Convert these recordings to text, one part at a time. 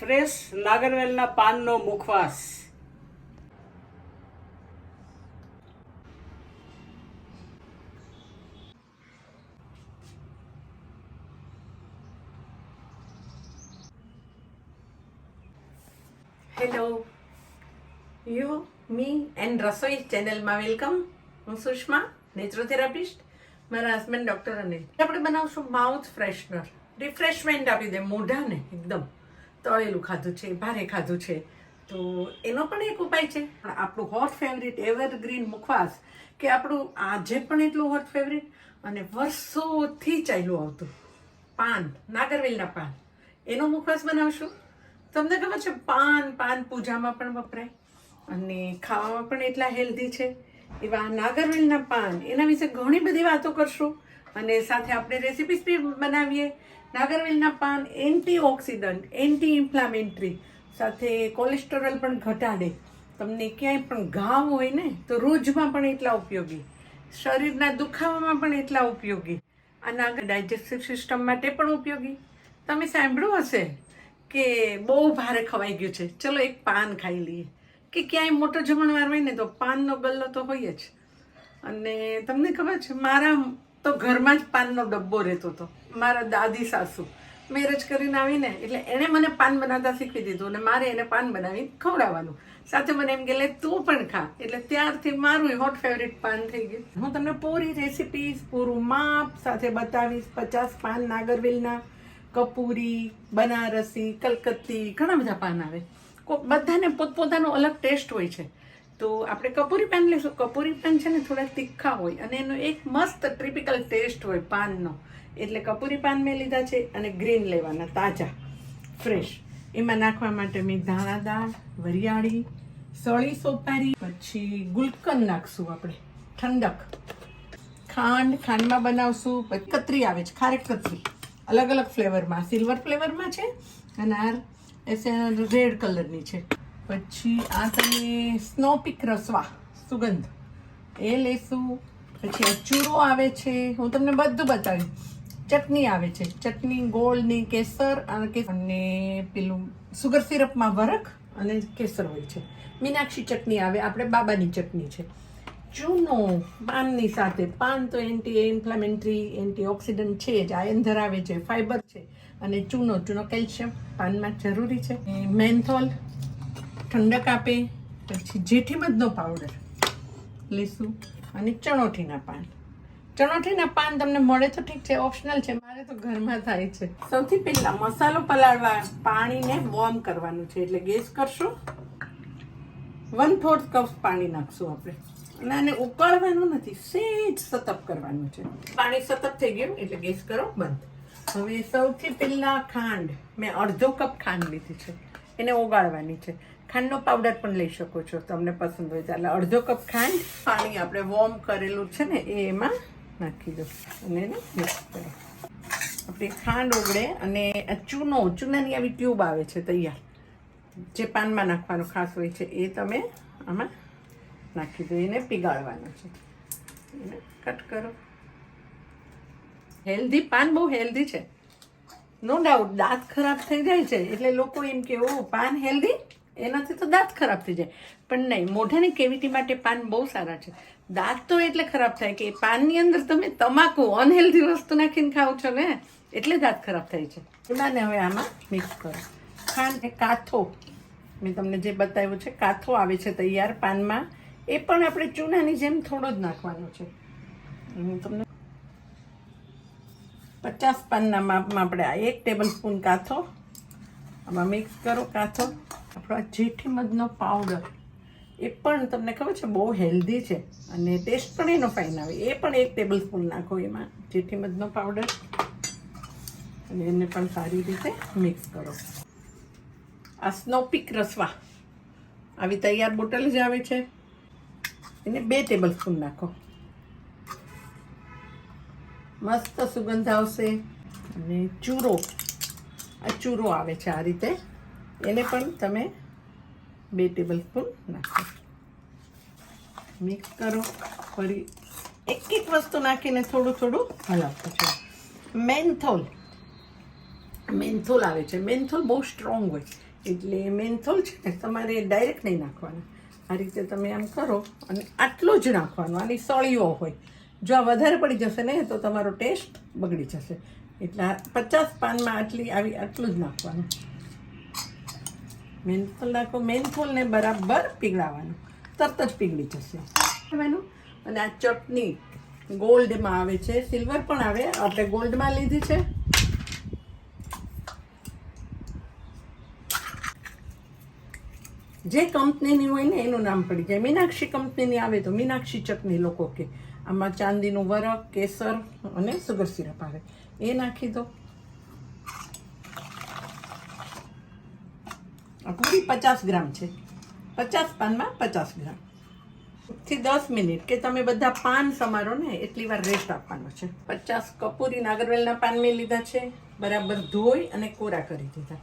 Fresh નાગરવેલના પાનનો મુખવાસ. Hello, you me and રસોઈ ચેનલમાં વેલકમ. હું સુષ્મા, નેચરોથેરાપિસ્ટ. મારા હસબન્ડ ડૉક્ટર અનિલ. આપણે બનાવશું માઉથ ફ્રેશનર. રિફ્રેશમેન્ટ આપી દે મોઢાને. એકદમ તળેલું ખાધું છે, ભારે ખાધું છે, તો એનો પણ એક ઉપાય છે. આપણું હોટ ફેવરિટ એવરગ્રીન મુખવાસ, કે આપણું આજે પણ એટલું હોટ ફેવરિટ અને વર્ષોથી ચાલ્યું આવતું પાન, નાગરવેલના પાન, એનો મુખવાસ બનાવશું. તમને ખબર છે, પાન પૂજામાં પણ વપરાય અને ખાવામાં પણ એટલા હેલ્ધી છે. એવા નાગરવેલના પાન, એના વિશે ઘણી બધી વાતો કરશું અને સાથે આપણે રેસિપીસ બી બનાવીએ. નાગરવેલના પાન એન્ટીઓક્સિડન્ટ, એન્ટી ઇન્ફ્લામેટરી, સાથે કોલેસ્ટેરોલ પણ ઘટાડે. તમને ક્યાંય પણ ઘાવ હોય ને તો રૂજમાં પણ એટલા ઉપયોગી, શરીરના દુખાવામાં પણ એટલા ઉપયોગી, આ ડાયજેસ્ટિવ સિસ્ટમ માટે પણ ઉપયોગી. તમે સાંભળ્યું હશે કે બહુ ભારે ખવાઈ ગયું છે, ચલો એક પાન ખાઈ લઈએ, કે ક્યાંય મોટો જમણવાર હોય ને તો પાનનો ગલ્લો તો હોય જ. અને તમને ખબર છે, મારા તો ઘરમાં જ પાનનો ડબ્બો રહેતો હતો. મારા દાદી સાસુ મેરેજ કરીને આવીને એટલે એણે મને પાન બનાવતા શીખવી દીધું અને મારે એને પાન બનાવી ખવડાવવાનું. સાથે મને એમ કે લે તું પણ ખા, એટલે ત્યારથી મારું હોટ ફેવરિટ પાન થઈ ગયું. હું તમને પૂરી રેસિપીસ, પૂરું માપ સાથે બતાવીશ. 50 પાન નાગરવેલના, કપૂરી, બનારસી, કલકત્તી, ઘણા બધા પાન આવે. બધાને પોતપોતાનો અલગ ટેસ્ટ હોય છે. તો આપણે કપૂરી પાન લઈશું. કપૂરી પાન છે ને થોડા તીખા હોય અને એનો એક મસ્ત ટ્રિપિકલ ટેસ્ટ હોય પાનનો, એટલે કપૂરી પાન મેં લીધા છે. અને ગ્રીન લેવાના, તાજા ફ્રેશ. એમાં નાખવા માટે મેં ધાણાદાળ, વરિયાળી, સળી સોપારી, પછી ગુલકંદ નાખશું આપણે, ઠંડક, ખાંડમાં બનાવશું. પછી કતરી આવે છે, ખારેક કતરી, અલગ અલગ ફ્લેવરમાં, સિલ્વર ફ્લેવરમાં છે અને આ રેડ કલરની છે. પછી આ તમે સ્નોપીક રસવા સુગંધ એ લેશું. પછી આ ચૂરો આવે છે, હું તમને બધું બતાવીશ. ચટણી આવે છે, ચટણી ગોળની, કેસર અને પેલું સુગર સિરપમાં વરખ અને કેસર હોય છે. મીનાક્ષી ચટણી આવે, આપણે બાબાની ચટણી છે. ચૂનો પાનની સાથે, પાન તો એન્ટી ઇન્ફ્લામેટરી, એન્ટી ઓક્સિડન્ટ છે જ, આયર્ન ધરાવે છે, ફાઈબર છે. અને ચૂનો કેલ્શિયમ પાનમાં જરૂરી છે. મેન્થોલ ઠંડક આપે. પછી જેઠીમધનો પાવડર લઈશું અને ચણોઠીના પાન તમને મળે તો ઠીક છે, ઓપ્શનલ છે, મારે તો ઘરમાં થાય છે. સૌથી પહેલા મસાલો પલાળવા પાણીને વોર્મ કરવાનું છે, એટલે ગેસ કરશું. 1/4 કપ પાણી નાખશું આપણે અને આને ઉકાળવાનું નથી, સેજ સતપ કરવાનું છે. પાણી સતપ થઈ ગયું એટલે ગેસ કરો બંધ. હવે સૌથી પહેલા ખાંડ, મેં અડધો કપ ખાંડ લીધી છે, એને ઓગાળવાની છે. ખાંડનો પાવડર પણ લઈ શકો છો, તમને પસંદ હોય. એટલે અડધો કપ ખાંડ, પાણી આપણે વોર્મ કરેલું છે ને એ એમાં નાખી દો અને એને મિક્સ કરો. આપણી ખાંડ ઓગળે અને ચૂનાની આવી ટ્યુબ આવે છે તૈયાર, જે પાનમાં નાખવાનું ખાસ હોય છે, એ તમે આમાં નાખી દો. એને પીગાળવાનું છે, એને કટ કરો. હેલ્ધી પાન, બહુ હેલ્ધી છે, નો ડાઉટ. દાંત ખરાબ થઈ જાય છે એટલે લોકો એમ કે ઓ પાન હેલ્ધી, એનાથી તો દાંત ખરાબ થઈ જાય, પણ નહીં, મોઢાની કેવિટી માટે પાન બહુ સારા છે. દાંત તો એટલે ખરાબ થાય કે પાનની અંદર તમે તમાકુ, અનહેલ્ધી વસ્તુ નાખીને ખાવ છો ને, એટલે દાંત ખરાબ થાય છે. એમાંને હવે આમાં મિક્સ કરો. ખાંડ, કાથો મેં તમને જે બતાવ્યું છે, કાથો આવે છે તૈયાર પાનમાં, એ પણ આપણે ચૂનાની જેમ થોડો જ નાખવાનો છે. હું તમને 50 પાનના માપમાં આપણે આ 1 ટેબલ સ્પૂન કાથો આમાં મિક્સ કરો. કાથો આપણો જેઠીમધનો પાવડર, એ પણ તમને ખબર છે બહુ હેલ્ધી છે અને ટેસ્ટ પણ એનો ફાઇન આવે, એ પણ 1 ટેબલ સ્પૂન નાખો એમાં, જેઠીમધનો પાવડર, અને એને પણ સારી રીતે મિક્સ કરો. આ સ્નોપીક રસવા આવી તૈયાર બોટલ જ આવે છે, એને 2 ટેબલ સ્પૂન નાખો. મસ્ત સુગંધ આવશે. અને આ ચૂરો આવે છે આ રીતે, એને પણ તમે 2 ટેબલ સ્પૂન નાખો. મિક્સ કરો. ફરી એક વસ્તુ નાખીને થોડું હલાવતું છે. મેન્થોલ આવે છે, મેન્થોલ બહુ સ્ટ્રોંગ હોય એટલે મેન્થોલ છે ને તમારે ડાયરેક્ટ નહીં નાખવાના. આ રીતે તમે આમ કરો અને આટલું જ નાખવાનું. આની સળીઓ હોય, જો આ વધારે પડી જશે ને તો તમારો ટેસ્ટ બગડી જશે. એટલે 50 પાનમાં આટલું જ નાખવાનું. મેન્થોલ નાખો. મેન્થોલને બરાબર પીગળાવવાનું, તરત જ પીગળી જશે. અને આ ચટણી ગોલ્ડમાં આવે છે, સિલ્વર પણ આવે, આપણે ગોલ્ડમાં લીધી છે. જે કંપનીની હોય ને એનું નામ પડી જાય. મીનાક્ષી કંપનીની આવે તો મીનાક્ષી ચટણી લોકો કે. આમાં ચાંદીનું વરખ, કેસર અને સુગર સિરપ આવે, એ નાખી દો. આ પૂરી 50 ગ્રામ છે. 50 પાનમાં 50 ગ્રામ થી 10 મિનિટ કે તમે બધા પાન સમારો ને એટલી વાર રેસ્ટ આપવાનો છે. 50 કપૂરી નાગરવેલના પાન મેં લીધા છે, બરાબર ધોઈ અને કોરા કરી દીધા.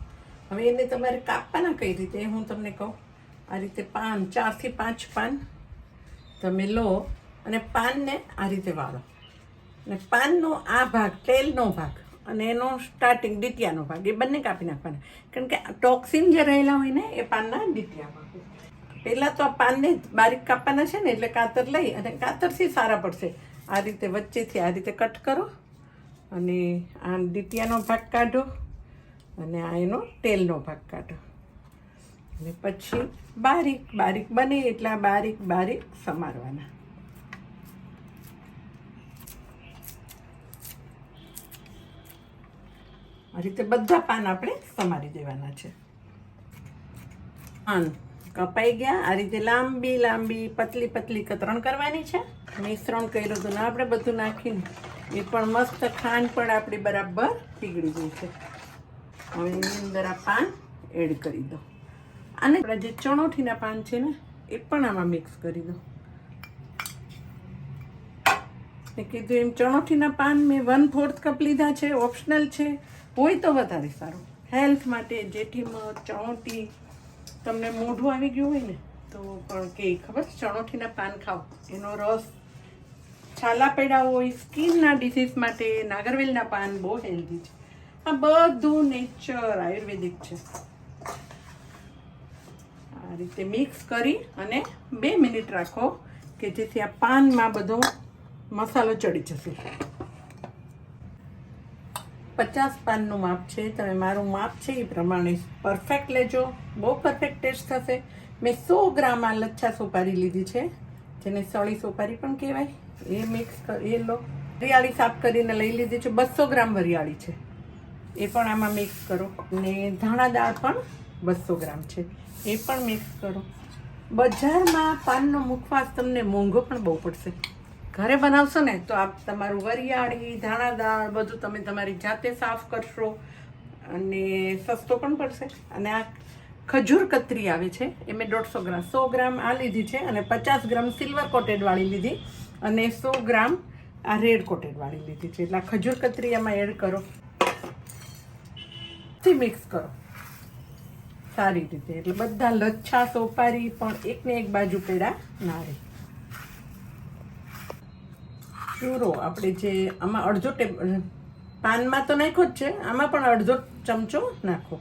હવે એને તમારે કાપવાના કઈ રીતે હું તમને કહું. આ રીતે 4 થી 5 પાન તમે લો અને પાનને આ રીતે વાળો. અને પાનનો આ ભાગ, તેલનો ભાગ અને એનો સ્ટાર્ટિંગ ડીટિયાનો ભાગ, એ બંને કાપી નાખવાના. કારણ કે ટોક્સિન જે રહેલા હોય ને એ પાનના ડીટિયામાં. પહેલાં તો આ પાનને બારીક કાપવાના છે ને, એટલે કાતર લઈ અને કાતરથી સારા પડશે. આ રીતે વચ્ચેથી આ રીતે કટ કરો અને આ ડીટિયાનો ભાગ કાઢો અને આ એનો તેલનો ભાગ કાઢો. અને પછી બારીક બારીક બને એટલા બારીક બારીક સમારવાના. આ રીતે બધા પાન આપણે સમારી દેવાના છે. પાન કપાઈ ગયા. આ રીતે લાંબી લાંબી પતલી પતલી કતરણ કરવાની છે. મિશ્રણ કર્યું હતું ને આપણે બધું નાખીને એ પણ મસ્ત ખાંડ પણ આપણી બરાબર પીગળી ગઈ છે. હવે એની અંદર આ પાન એડ કરી દો. અને આપણા જે ચણોઠીના પાન છે ને એ પણ આમાં મિક્સ કરી દો. મેં કીધું એમ ચણોઠીના પાન મેં 1/4 કપ લીધા છે. ઓપ્શનલ છે, હોય તો વધારે સારું. હેલ્થ માટે જેઠીમાં ચણોઠી, તમને મોઢું આવી ગયું હોય ને તો પણ કે ખબર ચણોઠીના પાન ખાઓ, એનો રસ છાલા પડ્યા હોય, સ્કિનના ડિસીઝ માટે નાગરવેલના પાન બહુ હેલ્ધી છે. આ બધું નેચર આયુર્વેદિક છે. આ રીતે મિક્સ કરી અને 2 મિનિટ રાખો કે જેથી આ પાનમાં બધો મસાલો ચડી જશે. 50 પાનનું માપ છે. તમે મારું માપ છે એ પ્રમાણે પરફેક્ટ લેજો, બહુ પરફેક્ટ ટેસ્ટ થશે. મેં 100 ગ્રામ આ લચ્છા સોપારી લીધી છે, જેને સળી સોપારી પણ કહેવાય. એ મિક્સ એ લો. વરિયાળી સાફ કરીને લઈ લીધી છે. 200 ગ્રામ વરિયાળી છે, એ પણ આમાં મિક્સ કરો. ને ધાણા દાળ પણ 200 ગ્રામ છે, એ પણ મિક્સ કરો. બજારમાં પાનનો મુખવાસ તમને મોંઘો પણ બહુ પડશે. ઘરે બનાવશો ને તો આપ તમારું વરિયાળી, ધાણા દાળ બધું તમે તમારી જાતે સાફ કરશો અને સસ્તો પણ પડશે. અને આ ખજૂર કતરી આવે છે, એ મેં 150 ગ્રામ 100 ગ્રામ આ લીધી છે અને 50 ગ્રામ સિલ્વર કોટેડવાળી લીધી અને 100 ગ્રામ આ રેડ કોટેડવાળી લીધી છે. એટલે આ ખજૂર કતરી એમાં એડ કરો, મિક્સ કરો સારી રીતે. એટલે બધા લચ્છા સોપારી પણ એકને એક બાજુ પેડા ના રહે. ચૂરો આપણે જે આમાં અડધો પાનમાં તો નાખ્યો જ છે, આમાં પણ અડધો ચમચો નાખો.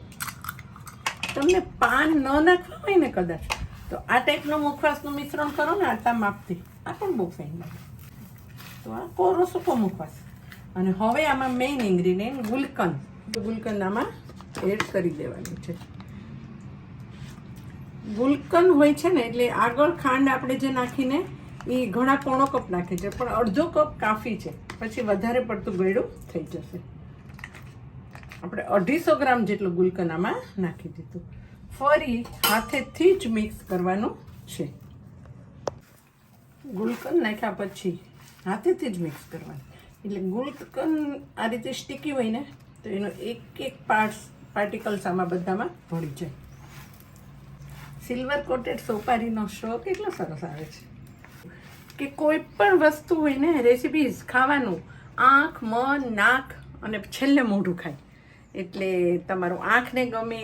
તમને પાન ન નાખવા હોય ને કદાચ તો આ ટાઈપનું મુખવાસનું મિશ્રણ કરો ને આટલા માપથી, આ પણ બહુ ફાઇન લાગે. તો આ કોરો સૂકો મુખવાસ. અને હવે આમાં મેઇન ઇન્ગ્રીડિયન્ટ ગુલકંદ આમાં એડ કરી દેવાનું છે. ગુલકંદ હોય છે ને એટલે આગળ ખાંડ આપણે જે નાખીને એ ઘણા પોણો કપ નાખે છે, પણ અડધો કપ કાફી છે, પછી વધારે પડતું ગળ્યું થઈ જશે. આપણે 250 ગ્રામ જેટલું ગુલકંદ આમાં નાખી દીધું. ફરી હાથેથી જ મિક્સ કરવાનું છે. ગુલકંદ નાખ્યા પછી હાથેથી જ મિક્સ કરવાનું. એટલે ગુલકંદ આ રીતે સ્ટીકી હોય ને તો એનો એક એક પાર્ટિકલ્સ આમાં બધામાં ભળી જાય. સિલ્વર કોટેડ સોપારીનો શો કેટલો સરસ આવે છે કે કોઈ પણ વસ્તુ હોય ને રેસિપીઝ ખાવાનું આંખ, મન, નાક અને છેલ્લે મોઢું ખાય. એટલે તમારું આંખને ગમે,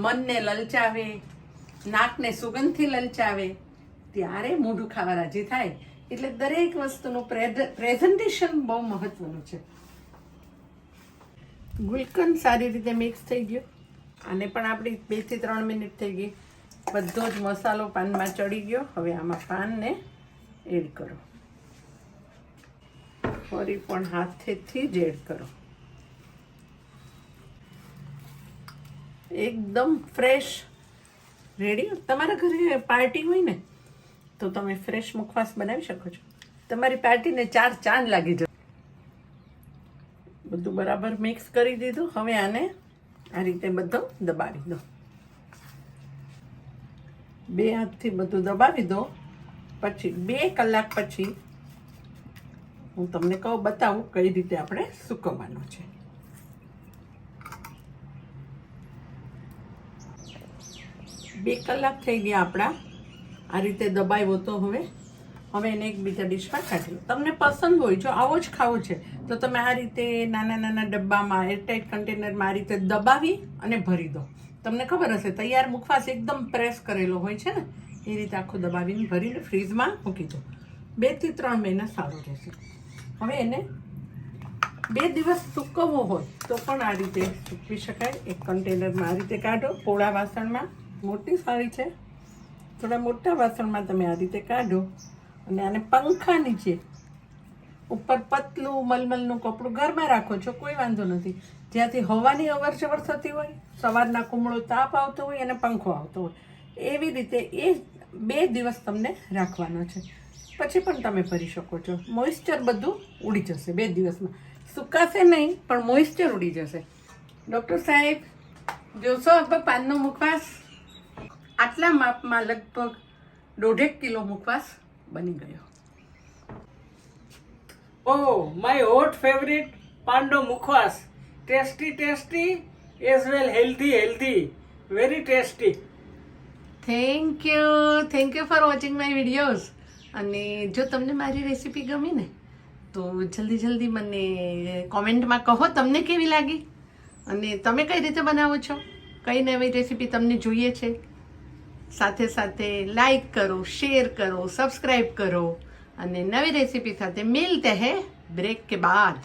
મનને લલચાવે, નાકને સુગંધથી લલચાવે, ત્યારે મોઢું ખાવા રાજી થાય. એટલે દરેક વસ્તુનું પ્રેઝન્ટેશન બહુ મહત્વનું છે. ગુલકંદ સારી રીતે મિક્સ થઈ ગયો. આને પણ આપણી 2 થી 3 મિનિટ થઈ ગઈ. બધો જ મસાલો પાનમાં ચડી ગયો. હવે આમાં પાનને એડ કરો. ફરી પણ હાથેથી જ એડ કરો. એકદમ ફ્રેશ રેડી. તમારા ઘરે પાર્ટી હોય ને તો તમે ફ્રેશ મુખવાસ બનાવી શકો છો. તમારી પાર્ટીને 4 ચાંદ લાગી જશે. બધું બરાબર મિક્સ કરી દીધું. હવે આને આ રીતે બધું દબાવી દો. 2 હાથથી બધું દબાવી દો. પછી 2 કલાક પછી હું તમને બતાવું કઈ રીતે આપણે સૂકવવાનું છે. બે કલાક થઈ ગયા આપણા. આ રીતે દબાવ્યો તો હવે એને એક બીજા ડીશમાં કાઢી લો. તમને પસંદ હોય, જો આવો જ ખાવો છે તો તમે આ રીતે નાના નાના ડબ્બામાં એરટાઇટ કન્ટેનરમાં આ રીતે દબાવી અને ભરી દો. તમને ખબર હશે તૈયાર મુખવાસ એકદમ પ્રેસ કરેલો હોય છે ને, એ રીતે આખું દબાવીને ભરીને ફ્રીજમાં મૂકી દો. 2 થી 3 મહિના સારું રહેશે. હવે એને 2 દિવસ સૂકવવો હોય તો પણ આ રીતે સૂકવી શકાય. એક કન્ટેનરમાં આ રીતે કાઢો. પોળા વાસણમાં, મોટી સારી છે, થોડા મોટા વાસણમાં તમે આ રીતે કાઢો અને આને પંખા નીચે ઉપર પતલું મલમલનું કપડું ઘરમાં રાખો છો, કોઈ વાંધો નથી. જ્યાંથી હવાની અવર જવર થતી હોય, સવારના કુમળો તાપ આવતો હોય અને પંખો આવતો હોય, એવી રીતે એ 2 દિવસ તમને રાખવાનો છે. પછી પણ તમે ભરી શકો છો. મોઇસ્ચર બધું ઉડી જશે 2 દિવસમાં. સુકાશે નહીં પણ મોઇસ્ચર ઉડી જશે. ડૉક્ટર સાહેબ જોશો આપણે પાનનો મુખવાસ આટલા માપમાં લગભગ 1.5 કિલો મુખવાસ બની ગયો. Oh, my hot favorite pando mukhwas. Tasty, as well healthy. Very tasty. Thank you for watching my videos. અને જો તમને મારી રેસીપી ગમી ને તો જલ્દી મને કોમેન્ટમાં કહો તમને કેવી લાગી અને તમે કઈ રીતે બનાવો છો, કઈ નવી રેસીપી તમને જોઈએ છે. સાથે લાઈક કરો, શેર કરો, સબસ્ક્રાઈબ કરો અને નવી રેસીપી સાથે મિલતે હૈ બ્રેક કે બાદ.